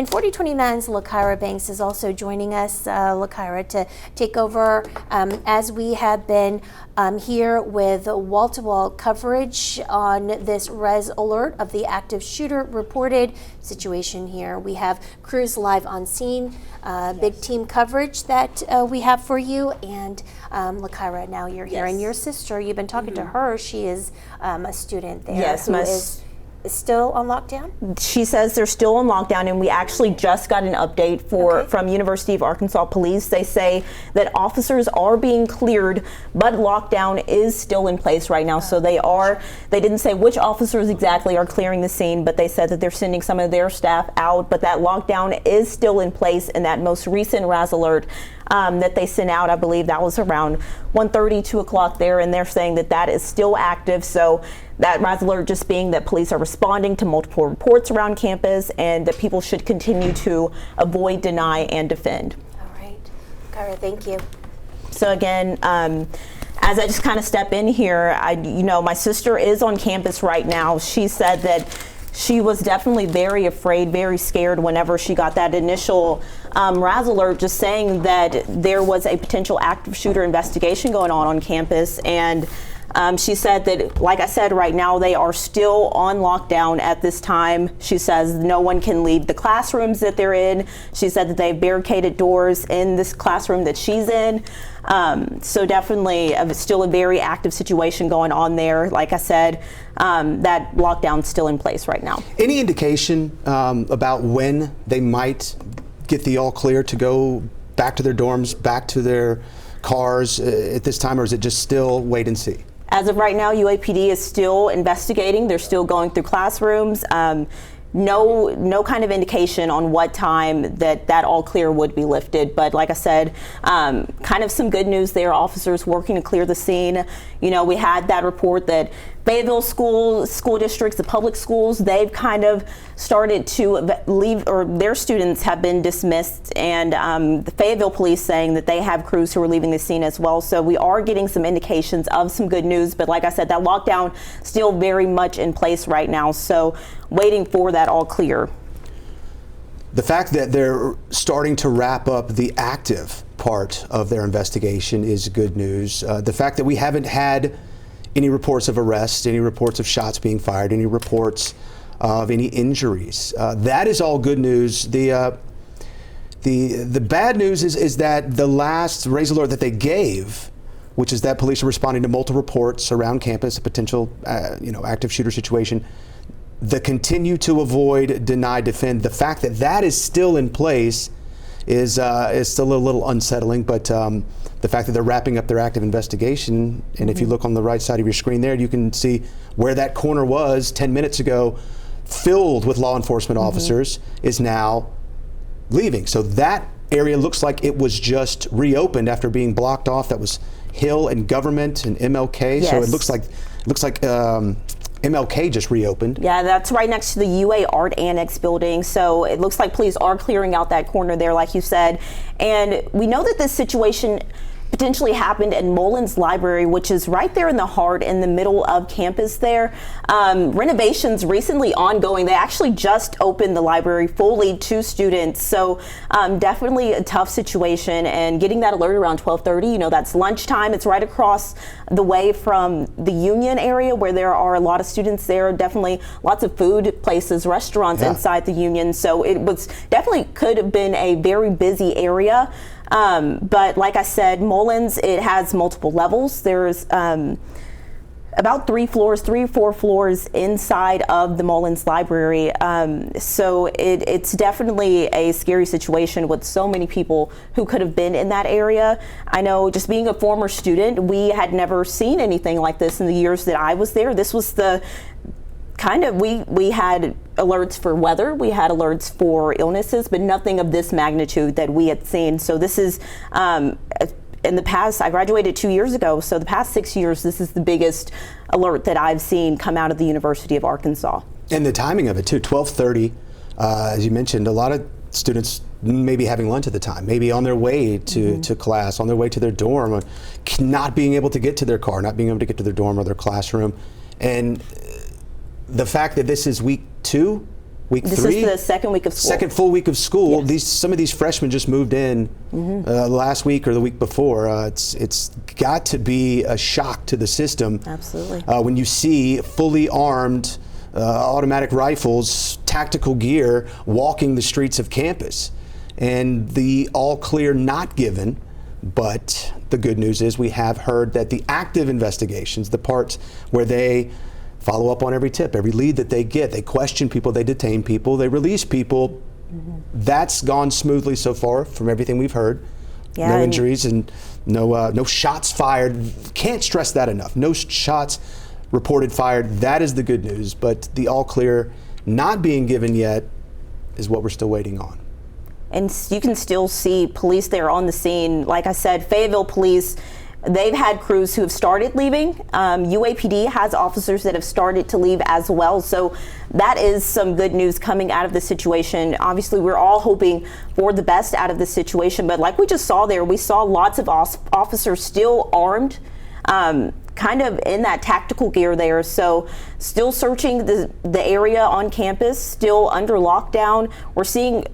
And 4029's Lakira Banks is also joining us, Lakira, to take over as we have been here with wall-to-wall coverage on this res alert of the active shooter reported situation here. We have crews live on scene, big team coverage that we have for you. And Lakira, now you're here, and your sister, you've been talking to her. She is a student there. Yes, who is still on lockdown? She says they're still on lockdown, and we actually just got an update from University of Arkansas Police. They say that officers are being cleared, but lockdown is still in place right now. So they didn't say which officers exactly are clearing the scene, but they said that they're sending some of their staff out, but that lockdown is still in place. And that most recent RAS alert that they sent out, I believe that was around 1:30, 2 o'clock there, and they're saying that that is still active. So that RAS alert just being that police are responding to multiple reports around campus, and that people should continue to avoid, deny, and defend. All right. Kara, thank you. So again, as I just kind of step in here, my sister is on campus right now. She said that she was definitely very afraid, very scared whenever she got that initial RAS alert, just saying that there was a potential active shooter investigation going on campus. And she said that, like I said, right now they are still on lockdown at this time. She says no one can leave the classrooms that they're in. She said that they've barricaded doors in this classroom that she's in. So definitely still a very active situation going on there. Like I said, that lockdown's still in place right now. Any indication about when they might get the all clear to go back to their dorms, back to their cars at this time, or is it just still wait and see? As of right now, UAPD is still investigating. They're still going through classrooms. No kind of indication on what time that all clear would be lifted. But like I said, kind of some good news there. Officers working to clear the scene. We had that report that Fayetteville school districts, the public schools, they've kind of started to leave, or their students have been dismissed, and the Fayetteville police saying that they have crews who are leaving the scene as well. So we are getting some indications of some good news, but like I said, that lockdown still very much in place right now. So waiting for that all clear. The fact that they're starting to wrap up the active part of their investigation is good news. The fact that we haven't had any reports of arrests, any reports of shots being fired, any reports of any injuries, that is all good news. The bad news is that the last RAS alert that they gave, which is that police are responding to multiple reports around campus, a potential active shooter situation, the continue to avoid, deny, defend, the fact that that is still in place is still a little unsettling. But the fact that they're wrapping up their active investigation, and if you look on the right side of your screen there, you can see where that corner was 10 minutes ago, filled with law enforcement officers, is now leaving. So that area looks like it was just reopened after being blocked off. That was Hill and Government and MLK. Yes. So it looks like MLK just reopened. Yeah, that's right next to the UA Art Annex building. So it looks like police are clearing out that corner there, like you said. And we know that this situation potentially happened at Mullins Library, which is right there in the heart, in the middle of campus there. Renovations recently ongoing. They actually just opened the library fully to students. So definitely a tough situation, and getting that alert around 12:30, that's lunchtime. It's right across the way from the Union area where there are a lot of students there. Definitely lots of food places, restaurants inside the Union. So it was definitely could have been a very busy area. But like I said, Mullins, it has multiple levels. There's about 3 or 4 floors inside of the Mullins Library. So it's definitely a scary situation with so many people who could have been in that area. I know, just being a former student, we had never seen anything like this in the years that I was there. This was the we had alerts for weather, we had alerts for illnesses, but nothing of this magnitude that we had seen. So this is, in the past, I graduated 2 years ago, so the past 6 years, this is the biggest alert that I've seen come out of the University of Arkansas. And the timing of it too, 12:30, as you mentioned, a lot of students maybe having lunch at the time, maybe on their way to class, on their way to their dorm, not being able to get to their car, not being able to get to their dorm or their classroom. And the fact that this is week 2 week this 3. This is the second week of school. Second full week of school. Yes. Some of these freshmen just moved in last week or the week before. It's got to be a shock to the system. Absolutely. When you see fully armed automatic rifles, tactical gear, walking the streets of campus, and the all clear not given. But the good news is we have heard that the active investigations, the parts where they follow up on every tip, every lead that they get, they question people, they detain people, they release people. That's gone smoothly so far from everything we've heard. Yeah, no injuries and no shots fired. Can't stress that enough. No shots reported fired. That is the good news. But the all clear not being given yet is what we're still waiting on. And you can still see police there on the scene. Like I said, Fayetteville police, they've had crews who have started leaving. UAPD has officers that have started to leave as well. So that is some good news coming out of the situation. Obviously, we're all hoping for the best out of the situation. But like we just saw there, we saw lots of officers still armed, kind of in that tactical gear there. So still searching the area on campus, still under lockdown. We're seeing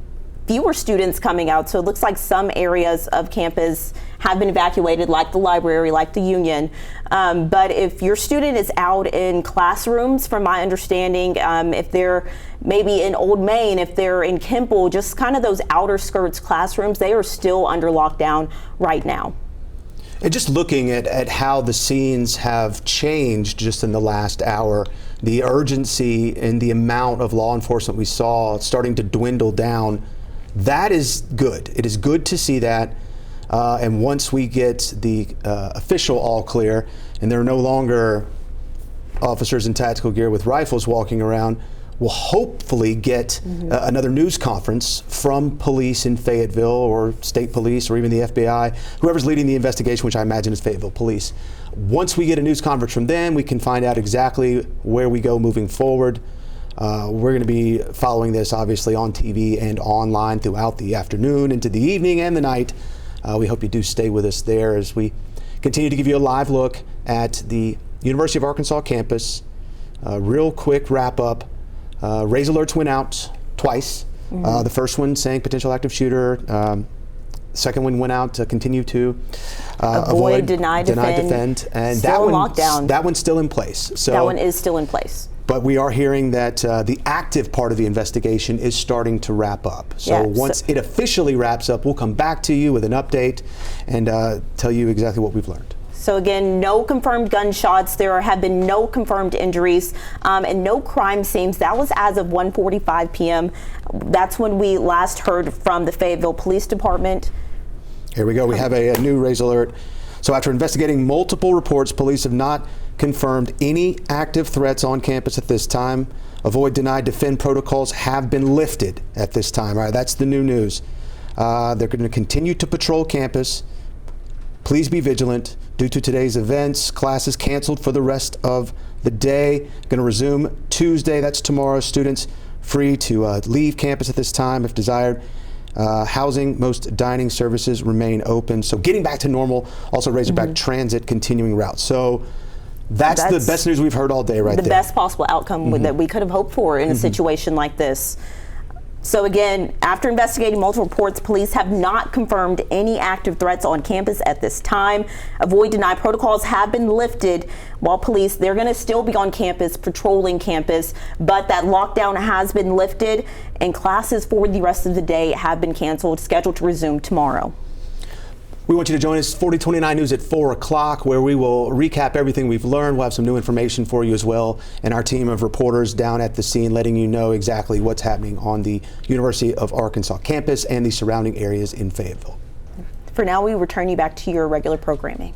fewer students coming out, so it looks like some areas of campus have been evacuated, like the library, like the Union. But if your student is out in classrooms, from my understanding, if they're maybe in Old Main, if they're in Kimball, just kind of those outer skirts classrooms, they are still under lockdown right now. And just looking at how the scenes have changed just in the last hour, the urgency and the amount of law enforcement we saw starting to dwindle down, that is good. It is good to see that. And once we get the official all clear and there are no longer officers in tactical gear with rifles walking around, we'll hopefully get another news conference from police in Fayetteville or state police or even the FBI, whoever's leading the investigation, which I imagine is Fayetteville police. Once we get a news conference from them, we can find out exactly where we go moving forward. We're going to be following this obviously on TV and online throughout the afternoon into the evening and the night. We hope you do stay with us there as we continue to give you a live look at the University of Arkansas campus. Real quick wrap up. Raise alerts went out twice. The first one saying potential active shooter. Second one went out to continue to avoid, deny, defend. And still lockdown. That one's still in place. So that one is still in place. But we are hearing that the active part of the investigation is starting to wrap up. So once it officially wraps up, we'll come back to you with an update and tell you exactly what we've learned. So again, no confirmed gunshots. There have been no confirmed injuries and no crime scenes. That was as of 1:45 p.m. That's when we last heard from the Fayetteville Police Department. Here we go. We have a new raise alert. So after investigating multiple reports, police have not confirmed any active threats on campus at this time. Avoid, deny, defend protocols have been lifted at this time. All right, that's the new news. They're going to continue to patrol campus. Please be vigilant. Due to today's events, classes canceled for the rest of the day. Going to resume Tuesday. That's tomorrow. Students free to leave campus at this time if desired. Housing, most dining services remain open. So getting back to normal. Also Razorback Transit continuing route. So that's the best news we've heard all day right there. The best possible outcome that we could have hoped for in a situation like this. So again, after investigating multiple reports, police have not confirmed any active threats on campus at this time. Avoid, deny protocols have been lifted, while police, they're going to still be on campus, patrolling campus, but that lockdown has been lifted and classes for the rest of the day have been canceled, scheduled to resume tomorrow. We want you to join us 4029 News at 4 o'clock, where we will recap everything we've learned. We'll have some new information for you as well, and our team of reporters down at the scene letting you know exactly what's happening on the University of Arkansas campus and the surrounding areas in Fayetteville. For now, we return you back to your regular programming.